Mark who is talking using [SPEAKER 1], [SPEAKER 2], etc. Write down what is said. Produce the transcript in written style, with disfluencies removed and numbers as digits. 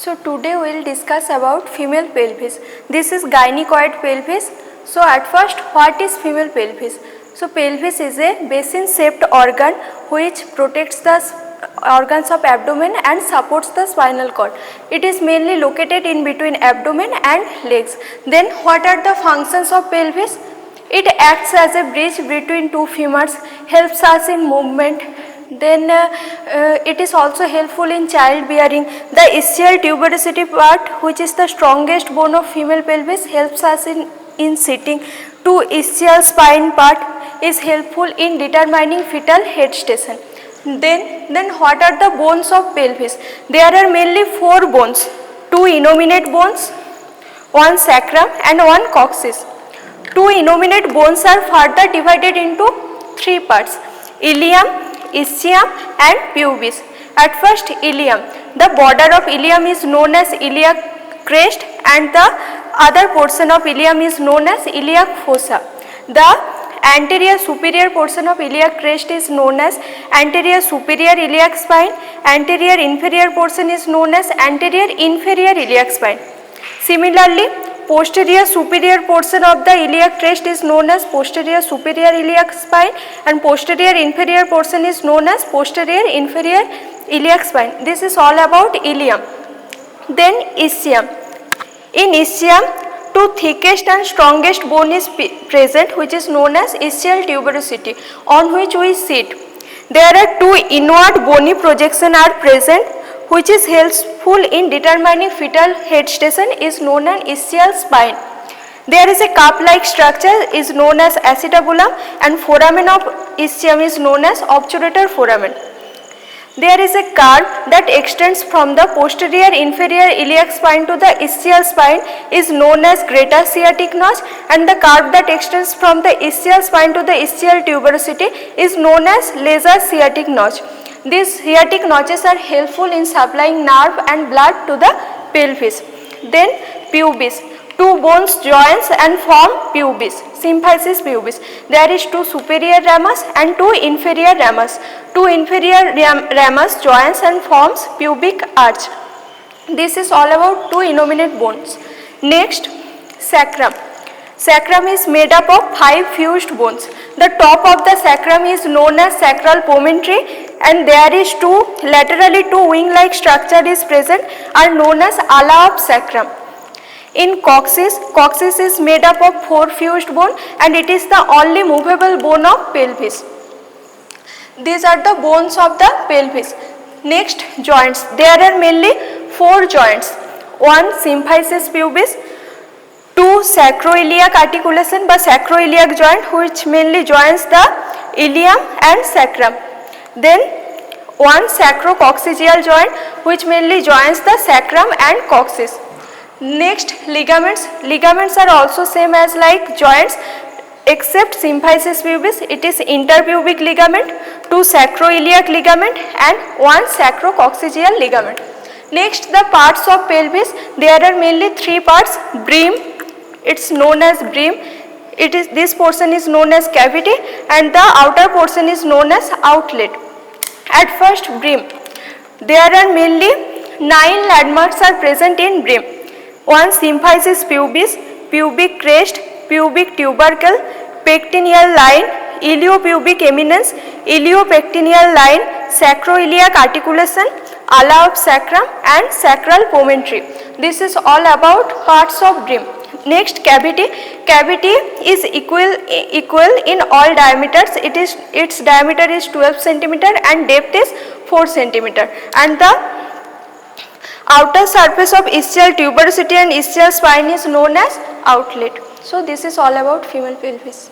[SPEAKER 1] So today we will discuss about female pelvis. This is gynaecoid pelvis. So at first, what is female pelvis? So pelvis is a basin shaped organ which protects the organs of abdomen and supports the spinal cord. It is mainly located in between abdomen and legs. Then what are the functions of pelvis? It acts as a bridge between two femurs, helps us in movement. Then it is also helpful in childbearing. The ischial tuberosity part, which is the strongest bone of female pelvis, helps us in sitting. Two ischial spine part is helpful in determining fetal head station. Then what are the bones of pelvis? There are mainly four bones, two innominate bones, one sacrum and one coccyx. Two innominate bones are further divided into three parts: ilium, ischium and pubis. At first, ilium. The border of ilium is known as iliac crest and the other portion of ilium is known as iliac fossa. The anterior superior portion of iliac crest is known as anterior superior iliac spine. Anterior inferior portion is known as anterior inferior iliac spine. Similarly, posterior superior portion of the iliac crest is known as posterior superior iliac spine and posterior inferior portion is known as posterior inferior iliac spine. This is all about ilium. Then ischium. In ischium, two thickest and strongest bone is present, which is known as ischial tuberosity, on which we sit. There are two inward bony projection are present, which is helpful in determining fetal head station, is known as ischial spine. There is a cup-like structure is known as acetabulum and foramen of ischium is known as obturator foramen. There is a curve that extends from the posterior inferior iliac spine to the ischial spine is known as greater sciatic notch, and the curve that extends from the ischial spine to the ischial tuberosity is known as lesser sciatic notch. These sciatic notches are helpful in supplying nerve and blood to the pelvis. Then pubis. Two bones joins and form pubis, symphysis pubis. There is two superior ramus and two inferior ramus. Two inferior ramus joins and forms pubic arch. This is all about two innominate bones. Next, sacrum. Sacrum is made up of 5 fused bones. The top of the sacrum is known as sacral promontory and there is laterally two wing-like structure is present are known as ala of sacrum. In coccyx is made up of 4 fused bone and it is the only movable bone of pelvis. These are the bones of the pelvis. Next, joints. There are mainly 4 joints. One, symphysis pubis. Two, sacroiliac articulation by sacroiliac joint, which mainly joins the ilium and sacrum. Then one, sacrococcygeal joint, which mainly joins the sacrum and coccyx. Next, ligaments. Ligaments are also same as like joints except symphysis pubis. It is interpubic ligament, two sacroiliac ligament and one sacrococcygeal ligament. Next, the parts of pelvis. There are mainly 3 parts. Brim. It's known as brim. This portion is known as cavity and the outer portion is known as outlet. At first, brim. There are mainly 9 landmarks are present in brim. One, symphysis pubis, pubic crest, pubic tubercle, pectineal line, iliopubic eminence, iliopectineal line, sacroiliac articulation, ala of sacrum and sacral promontory. This is all about parts of brim. Next, cavity. Cavity is equal in all diameters. Its diameter is 12 cm and depth is 4 cm. And the outer surface of ischial tuberosity and ischial spine is known as outlet. So this is all about female pelvis.